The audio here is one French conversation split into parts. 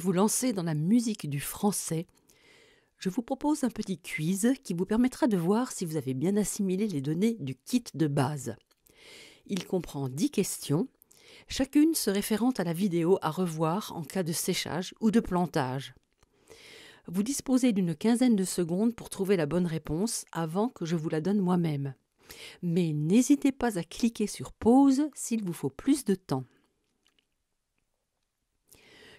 vous lancer dans la musique du français, je vous propose un petit quiz qui vous permettra de voir si vous avez bien assimilé les données du kit de base. Il comprend 10 questions, chacune se référant à la vidéo à revoir en cas de séchage ou de plantage. Vous disposez d'une quinzaine de secondes pour trouver la bonne réponse avant que je vous la donne moi-même. Mais n'hésitez pas à cliquer sur pause s'il vous faut plus de temps.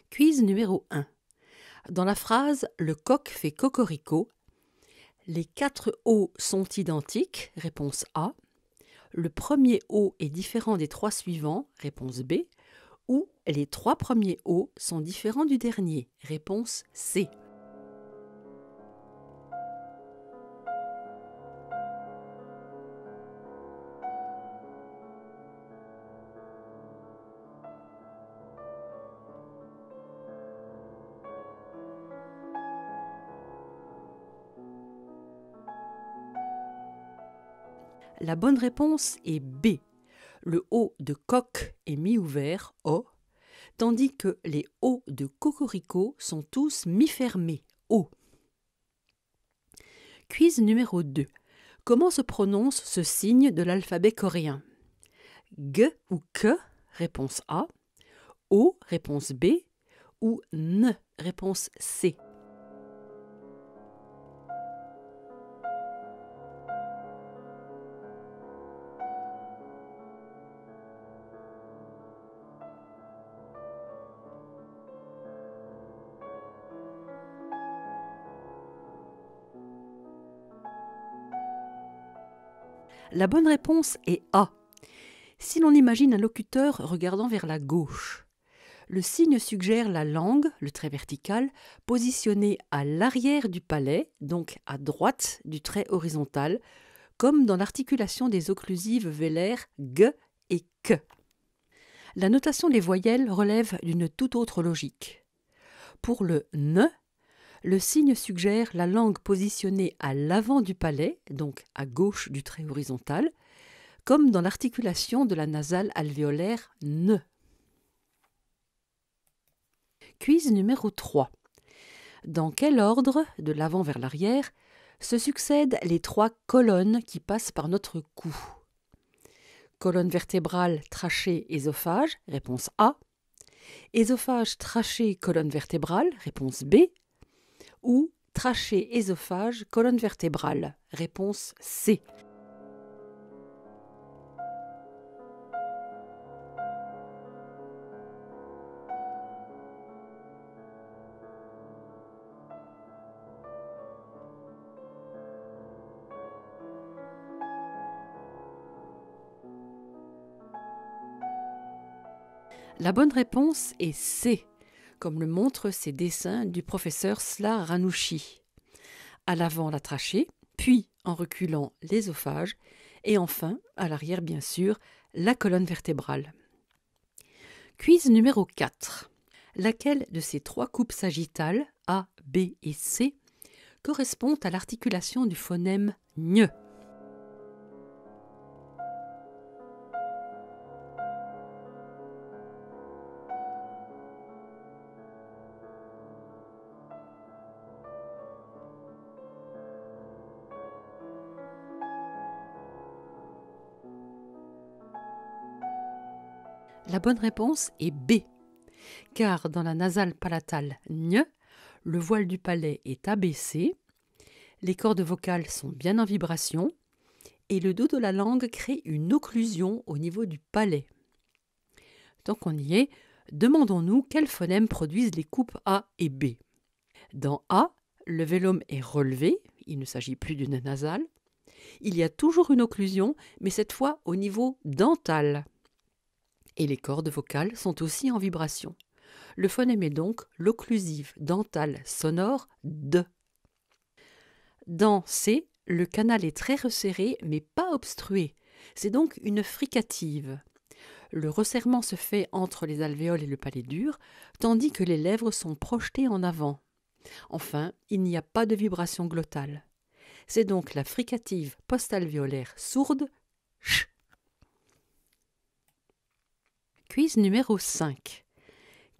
Quiz numéro 1. Dans la phrase « Le coq fait cocorico », les 4 O sont identiques, réponse A. Le premier O est différent des 3 suivants, réponse B. Ou les 3 premiers O sont différents du dernier, réponse C. La bonne réponse est B. Le O de coq est mi-ouvert, O, tandis que les O de cocorico sont tous mi-fermés, O. Quiz numéro 2. Comment se prononce ce signe de l'alphabet coréen? G ou K, réponse A. O, réponse B. Ou N, réponse C. La bonne réponse est A. Si l'on imagine un locuteur regardant vers la gauche, le signe suggère la langue, le trait vertical, positionnée à l'arrière du palais, donc à droite du trait horizontal, comme dans l'articulation des occlusives vélaires G et K. La notation des voyelles relève d'une toute autre logique. Pour le N, le signe suggère la langue positionnée à l'avant du palais, donc à gauche du trait horizontal, comme dans l'articulation de la nasale alvéolaire N. Quiz numéro 3. Dans quel ordre, de l'avant vers l'arrière, se succèdent les 3 colonnes qui passent par notre cou? Colonne vertébrale, trachée, œsophage, réponse A. Œsophage, trachée, colonne vertébrale, réponse B. Ou trachée, œsophage, colonne vertébrale, réponse C. La bonne réponse est C, comme le montrent ces dessins du professeur Sla Ranouchi. À l'avant la trachée, puis en reculant l'œsophage, et enfin, à l'arrière bien sûr, la colonne vertébrale. Quiz numéro 4. Laquelle de ces 3 coupes sagittales, A, B et C, correspond à l'articulation du phonème ñ? La bonne réponse est B, car dans la nasale palatale ñ, le voile du palais est abaissé, les cordes vocales sont bien en vibration et le dos de la langue crée une occlusion au niveau du palais. Tant qu'on y est, demandons-nous quels phonèmes produisent les coupes A et B. Dans A, le vélum est relevé, il ne s'agit plus d'une nasale. Il y a toujours une occlusion, mais cette fois au niveau dental. Et les cordes vocales sont aussi en vibration. Le phonème est donc l'occlusive dentale sonore D. Dans C, le canal est très resserré mais pas obstrué. C'est donc une fricative. Le resserrement se fait entre les alvéoles et le palais dur, tandis que les lèvres sont projetées en avant. Enfin, il n'y a pas de vibration glottale. C'est donc la fricative postalvéolaire sourde, ch. Quiz numéro 5.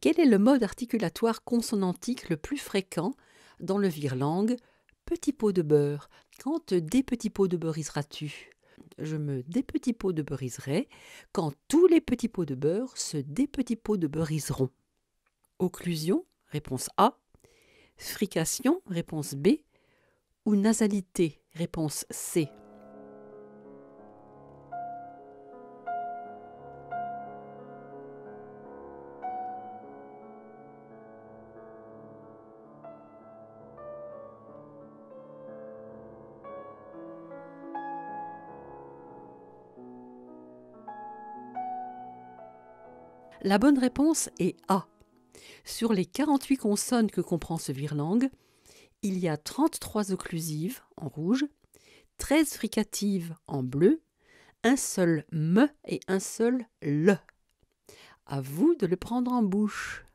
Quel est le mode articulatoire consonantique le plus fréquent dans le virlangue petit pot de beurre? Quand des petits pots de beurriseras-tu? Je me dépetits pots de beurriserai quand tous les petits pots de beurre se dépetits pots de beurriseront. Occlusion, réponse A. Frication, réponse B. Ou nasalité, réponse C. La bonne réponse est A. Sur les 48 consonnes que comprend ce virlangue, il y a 33 occlusives en rouge, 13 fricatives en bleu, un seul me et un seul le. À vous de le prendre en bouche.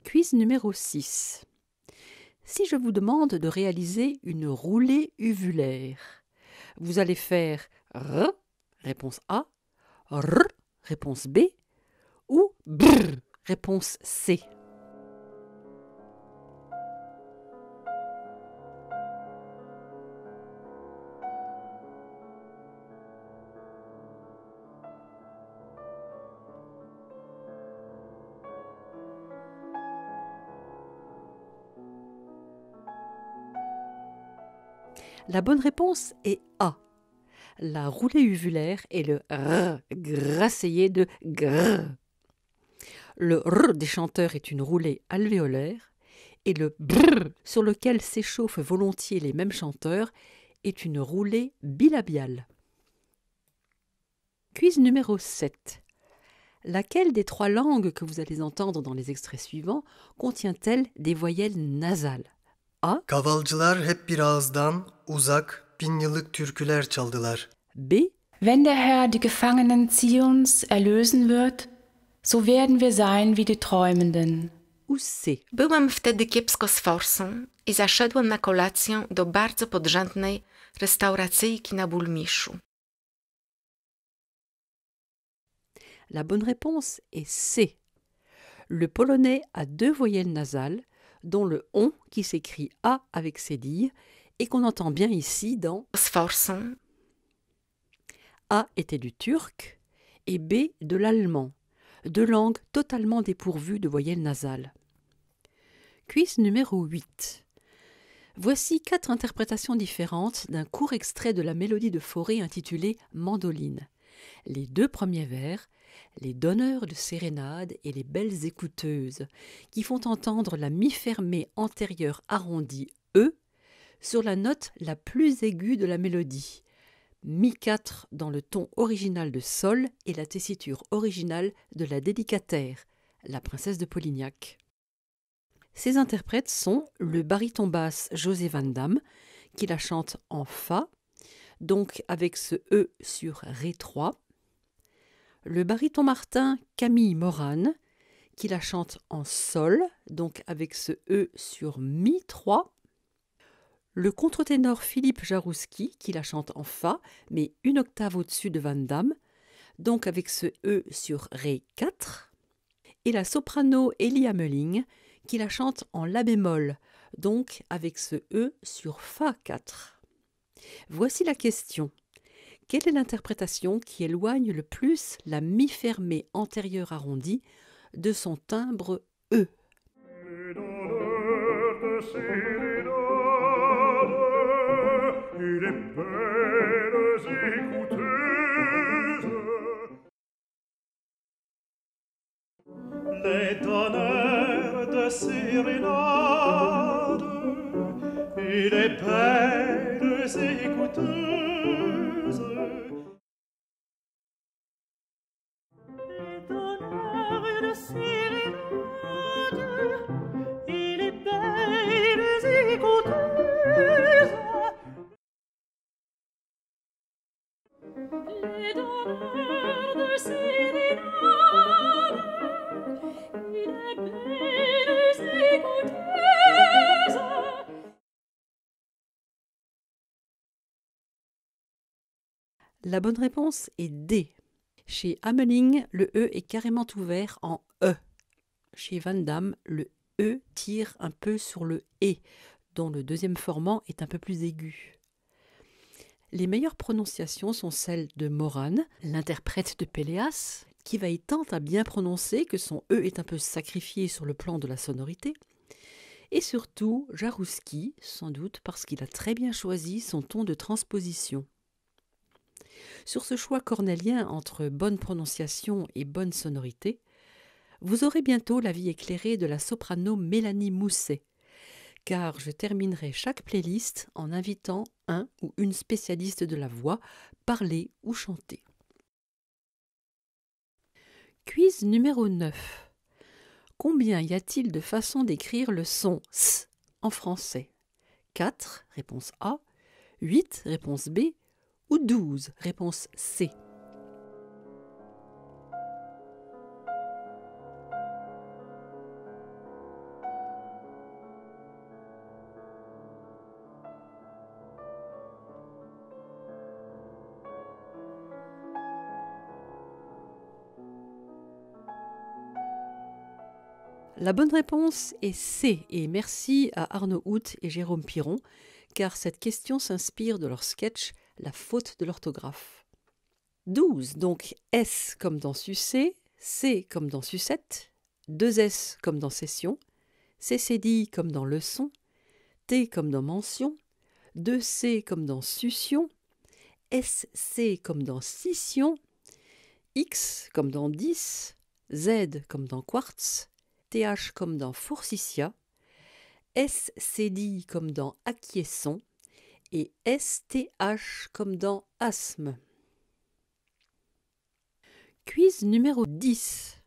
Quiz numéro 6. Si je vous demande de réaliser une roulée uvulaire, vous allez faire R, réponse A, R, réponse B, ou BR, réponse C. La bonne réponse est A. La roulée uvulaire est le R, grasseyé de gr. Le R des chanteurs est une roulée alvéolaire et le BR sur lequel s'échauffent volontiers les mêmes chanteurs est une roulée bilabiale. Quiz numéro 7. Laquelle des 3 langues que vous allez entendre dans les extraits suivants contient-elle des voyelles nasales? A. Kavalcılar hep bir ağızdan uzak 1000 yıllık türküler çaldılar. B. Wenn der Herr die Gefangenen Zions erlösen wird, so werden wir sein wie die Träumenden. Ou C. Byłam wtedy kiepsko z forsą i zaszedłem na kolację do bardzo podrzędnej restauracyjki na Bulmiszu. La bonne réponse est C. Le polonais a 2 voyelles nasales, dont le on qui s'écrit A avec cédille et qu'on entend bien ici dans Z forsą A était du turc et B de l'allemand, 2 langues totalement dépourvues de voyelles nasales. Quiz numéro 8. Voici 4 interprétations différentes d'un court extrait de la mélodie de Fauré intitulée Mandoline. Les 2 premiers vers, les donneurs de sérénade et les belles écouteuses, qui font entendre la mi fermée antérieure arrondie E sur la note la plus aiguë de la mélodie, mi 4 dans le ton original de sol et la tessiture originale de la dédicataire, la princesse de Polignac. Ces interprètes sont le baryton basse José Van Damme, qui la chante en Fa, donc avec ce E sur Ré 3, le baryton Martin Camille Morane, qui la chante en Sol, donc avec ce E sur Mi 3, le contre-ténor Philippe Jarouski, qui la chante en Fa, mais une octave au-dessus de Van Damme, donc avec ce E sur Ré 4, et la soprano Elie Hameling, qui la chante en La bémol, donc avec ce E sur Fa 4. Voici la question. Quelle est l'interprétation qui éloigne le plus la mi fermée antérieure arrondie de son timbre E? Les donneurs de sérénade et les belles écouteuses. Les donneurs de sérénade et les belles écouteuses. Les donneurs de sérénade. La bonne réponse est D. Chez Hamelin, le E est carrément ouvert en E. Chez Van Damme, le E tire un peu sur le E, dont le deuxième formant est un peu plus aigu. Les meilleures prononciations sont celles de Moran, l'interprète de Péléas, qui veille tant à bien prononcer que son E est un peu sacrifié sur le plan de la sonorité, et surtout Jarouski, sans doute parce qu'il a très bien choisi son ton de transposition. Sur ce choix cornélien entre bonne prononciation et bonne sonorité, vous aurez bientôt l'avis éclairé de la soprano Mélanie Mousset, car je terminerai chaque playlist en invitant un ou une spécialiste de la voix, parler ou chanter. Quiz numéro 9. Combien y a-t-il de façons d'écrire le son S en français ? 4, réponse A, 8, réponse B, ou 12, réponse C. La bonne réponse est C, et merci à Arnaud Hout et Jérôme Piron, car cette question s'inspire de leur sketch « La faute de l'orthographe ». 12, donc S comme dans sucer, C comme dans sucette, 2 S comme dans session, CCD comme dans leçon, T comme dans mention, 2 C comme dans succion, SC comme dans scission, X comme dans 10, Z comme dans quartz, TH comme dans forsythia, SCD comme dans acquiesçon et STH comme dans asthme. Quiz numéro 10.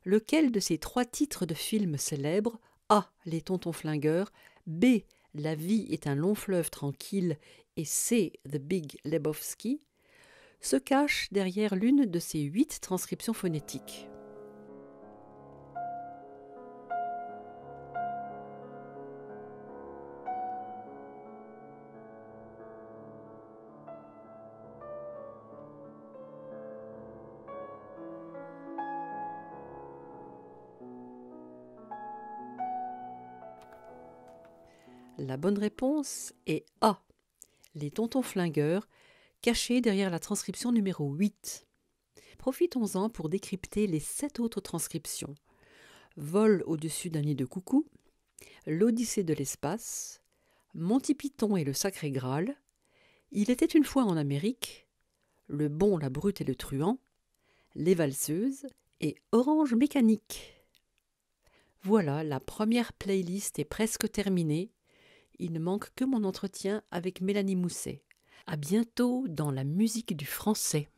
Lequel de ces 3 titres de films célèbres, A. Les Tontons Flingueurs, B. La vie est un long fleuve tranquille et C. The Big Lebowski, se cache derrière l'une de ces 8 transcriptions phonétiques? La bonne réponse est A. Les Tontons Flingueurs, cachés derrière la transcription numéro 8. Profitons-en pour décrypter les 7 autres transcriptions. Vol au-dessus d'un nid de coucou, L'Odyssée de l'espace, Monty Python et le Sacré Graal, Il était une fois en Amérique, Le Bon, la Brute et le Truand, Les Valseuses et Orange Mécanique. Voilà, la première playlist est presque terminée. Il ne manque que mon entretien avec Mélanie Mousset. À bientôt dans la musique du français.